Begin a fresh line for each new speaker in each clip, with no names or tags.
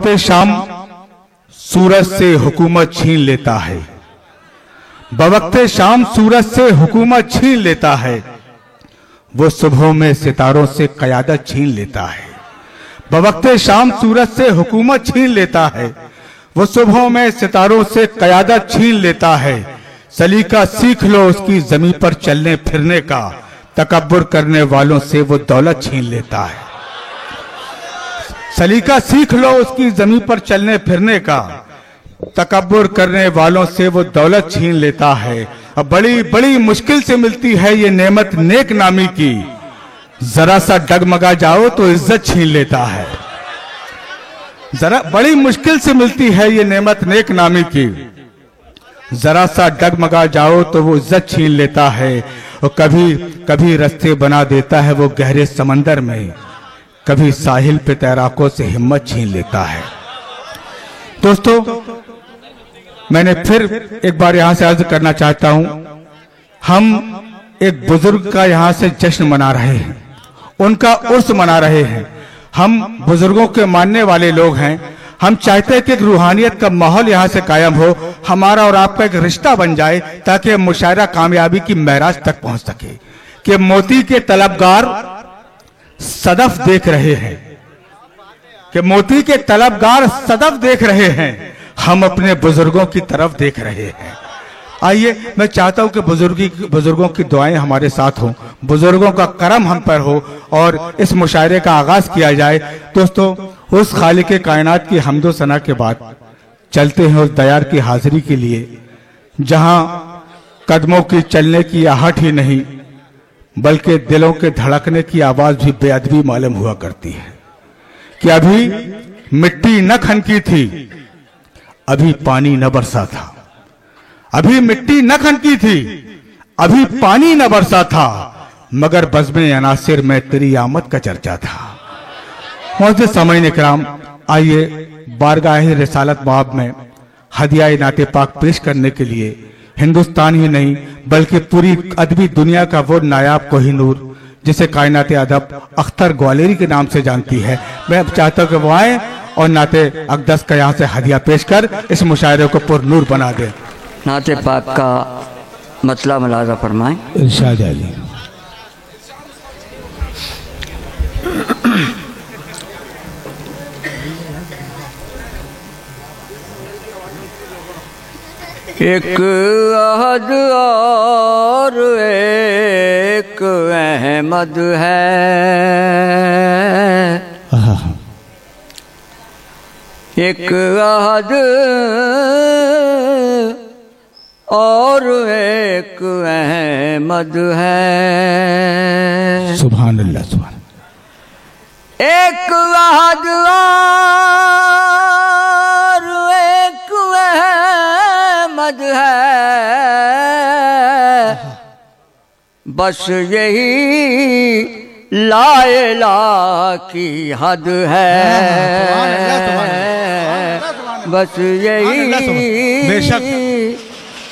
बवक्ते शाम सूरज से हुकूमत छीन लेता है, बवक्ते शाम सूरज से हुकूमत छीन लेता है, वो सुबहों में सितारों से क़यादत छीन लेता है। बवक्ते शाम सूरज से हुकूमत छीन लेता है, वो सुबहों में सितारों से क़यादत छीन लेता है। सलीका सीख लो उसकी ज़मीन पर चलने फिरने का, तकब्बुर करने वालों से वो दौलत छीन लेता है। सलीका सीख लो उसकी ज़मीन पर चलने फिरने का, तकब्बुर करने वालों से वो दौलत छीन लेता है। अब बड़ी बड़ी मुश्किल से मिलती है ये नेमत नेक नामी की, जरा सा डगमगा जाओ तो इज्जत छीन लेता है। जरा बड़ी मुश्किल से मिलती है ये नेमत नेक नामी की, जरा सा डगमगा जाओ तो वो इज्जत छीन लेता है। और कभी कभी रास्ते बना देता है वो गहरे समंदर में, कभी साहिल पे तैराकों से हिम्मत छीन लेता है। दोस्तों, मैंने फिर एक बार यहां से अर्ज करना चाहता हूं, हम एक बुजुर्ग का यहां से जश्न मना रहे हैं, उनका उर्स मना रहे हैं। हम बुजुर्गों के मानने वाले लोग हैं। हम चाहते हैं कि एक रूहानियत का माहौल यहाँ से कायम हो, हमारा और आपका एक रिश्ता बन जाए, ताकि मुशायरा कामयाबी की महराज तक पहुंच सके। कि मोती के तलबगार सदफ देख रहे हैं, कि मोती के तलबगार सदफ देख रहे हैं, हम अपने बुजुर्गों की तरफ देख रहे हैं। आइए, मैं चाहता हूं कि बुजुर्गों की दुआएं हमारे साथ हों, बुजुर्गों का करम हम पर हो और इस मुशायरे का आगाज किया जाए। दोस्तों, उस खालिक कायनात की हम्दो सना के बाद चलते हैं उस दयार की हाजिरी के लिए, जहां कदमों की चलने की आहट ही नहीं बल्कि दिलों के धड़कने की आवाज भी बेअदबी मालूम हुआ करती है। कि अभी मिट्टी न खनकी थी, अभी पानी न बरसा था। अभी मिट्टी न खनकी थी, अभी पानी न बरसा था, मगर बज़्म अनासिर में तेरी आमद का चर्चा था। मोअज़्ज़िज़ सामईन इकराम, आइए बारगाह रिसालत बाब में हदिया नाते पाक पेश करने के लिए हिंदुस्तान ही नहीं बल्कि पूरी अदबी दुनिया का वो नायाब कोहिनूर जिसे कायनात अदब अख्तर ग्वालियरी के नाम से जानती है, मैं चाहता हूं कि वो आए और नाते अक़दस का यहाँ से हदिया पेश कर इस मुशायरे को पुरनूर बना दे।
नाते पाक का मतला मुलाज़ा फरमाएं।
इरशाद अली।
एक अहद और एक अहमद है, एक अहद और एक अहमद है।
सुभान अल्लाह, सुभान।
एक अहद और एक अहमद है, बस यही ला इलाहा की हद है। बस यही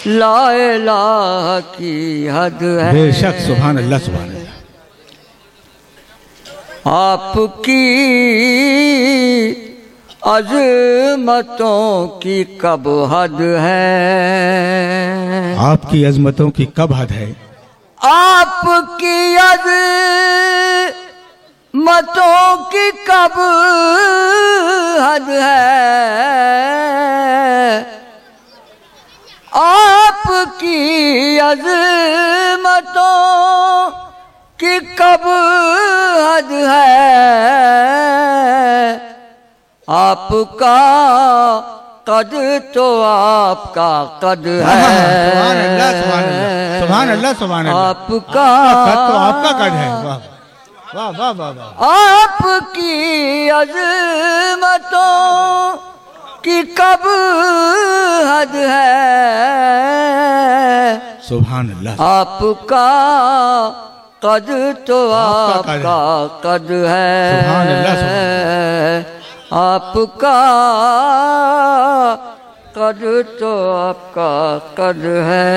ला इलाहा की हद है।
बेशक, सुभान अल्लाह, सुभान अल्लाह।
आपकी अज़मतों की कब हद है।
आपकी अज़मतों की कब हद है।
आपकी अज़मतों की कब हद है। आपकी अज़मतों की कब हद है। आपका कद तो आपका कद है।
सुभान अल्लाह, सुभान अल्लाह, सुभान अल्लाह, सुभान अल्लाह।
आपका
कद तो आपका कद है। वाह वाह वाह वाह वाह।
आपकी अज़मतों की कब हद है।
सुभान अल्लाह।
आपका कद तो आपका कद है।
सुभान अल्लाह, सुभान।
आपका कद तो आपका कद है।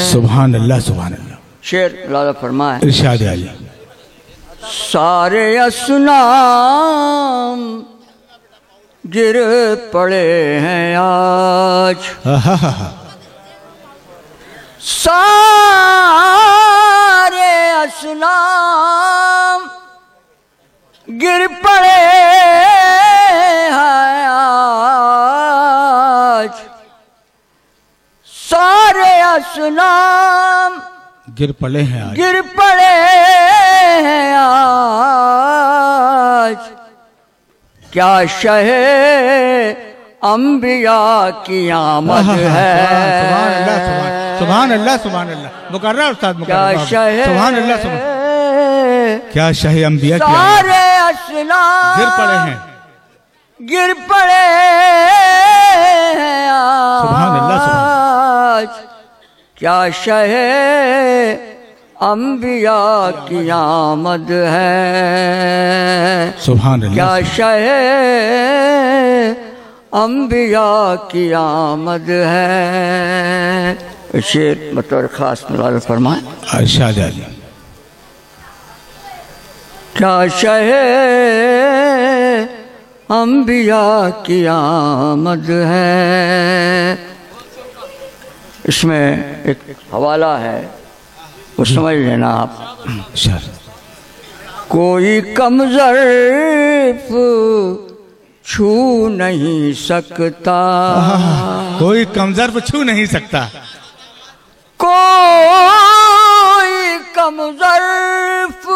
सुभान अल्लाह, सुभान अल्लाह।
शेर लाला फरमाए।
इरशाद अली।
सारे असनाम गिर पड़े हैं आज। सारे असनाम गिर पड़े हैं आज। सारे असनाम
गिर पड़े हैं आज।
गिर पड़े हैं आज। क्या शहे अंबिया की आमद है।
सुभान अल्लाह, सुभान अल्लाह, सुभान अल्लाह। मुकर्रर उस्ताद,
क्या शहे,
सुभान अल्लाह, क्या शहे अंबिया की
सारे असनाम
गिर पड़े हैं,
गिर पड़े हैं
सुभान अल्लाह,
आज। क्या शहे अंबिया की आमद है।
सुभान अल्लाह।
क्या शहे अंबिया की आमद है। शेर बतौर खास मुलाज़ फरमाएं।
इरशाद है।
क्या शहे अंबिया की आमद है। इसमें एक हवाला है, वो समझ लेना आप। कोई कम ज़र्फ़ छू नहीं सकता।
कोई कम ज़र्फ़ छू नहीं सकता।
कोई कम ज़र्फ़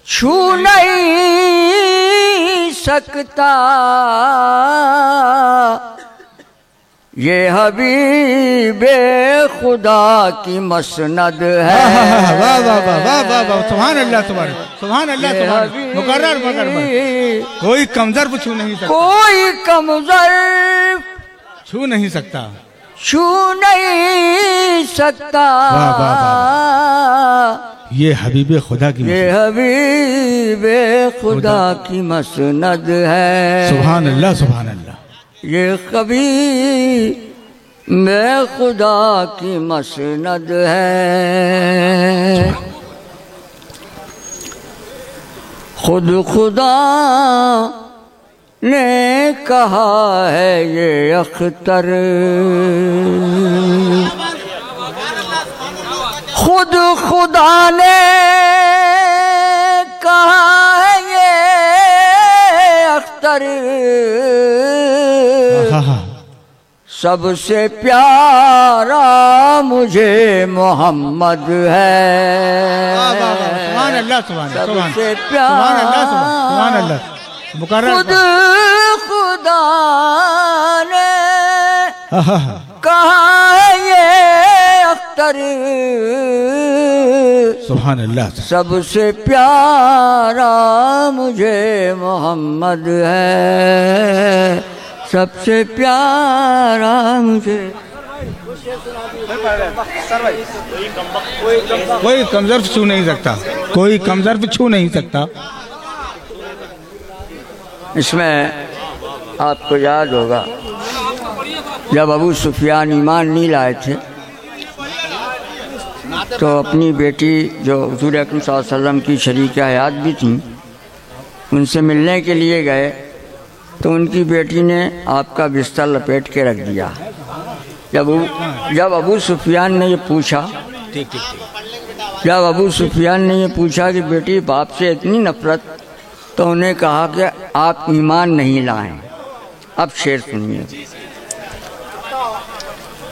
छू नहीं सकता। ये हबीबे खुदा की मसनद है।
वाह वाह वाह वाह वाह वाह, सुभान अल्लाह, सुभान अल्लाह, मुकर्रर मुकर्रर। कोई कमज़र्फ़ छू नहीं सकता।
कोई कमज़र्फ़
छू नहीं सकता।
छू नहीं सकता।
वाह वाह वाह। ये हबीबे खुदा की,
ये हबीबे खुदा की मसनद है।
सुभान अल्लाह, सुभान अल्लाह।
ये कभी मैं खुदा की मसनद है। खुद खुदा ने कहा है ये अख्तर। खुद खुदा ने कहा है ये अख्तर। सबसे प्यारा मुझे मोहम्मद है।
सुभान अल्लाह,
सबसे प्यारा खुद खुदा ने कहा है ये अख्तर।
सुभान अल्लाह।
सबसे प्यारा मुझे मोहम्मद है। सबसे प्यारा मुझे।
कोई कमज़र्फ़ छू नहीं सकता। कोई कमज़र्फ़ छू नहीं सकता।
इसमें आपको याद होगा जब अबू सुफियान ईमान नहीं लाए थे तो अपनी बेटी जो हुज़ूर अकरम सल्लल्लाहु अलैहि वसल्लम की शरीक हयात भी थी, उनसे मिलने के लिए गए तो उनकी बेटी ने आपका बिस्तर लपेट के रख दिया। जब अबू सुफियान ने ये पूछा कि बेटी बाप से इतनी नफरत, तो उन्हें कहा कि आप ईमान नहीं लाएं। अब शेर सुनिए।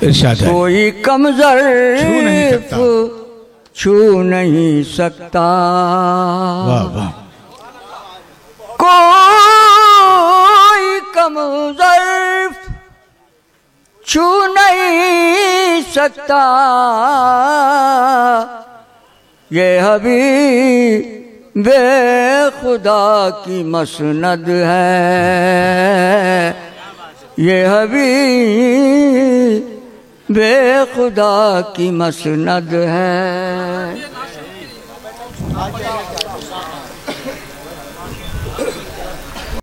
कोई कमज़र्फ़ छू नहीं सकता। कोई कमज़र्फ़ छू नहीं सकता। ये हबीबे खुदा की मसनद है। ये हबीबे खुदा की मसनद है।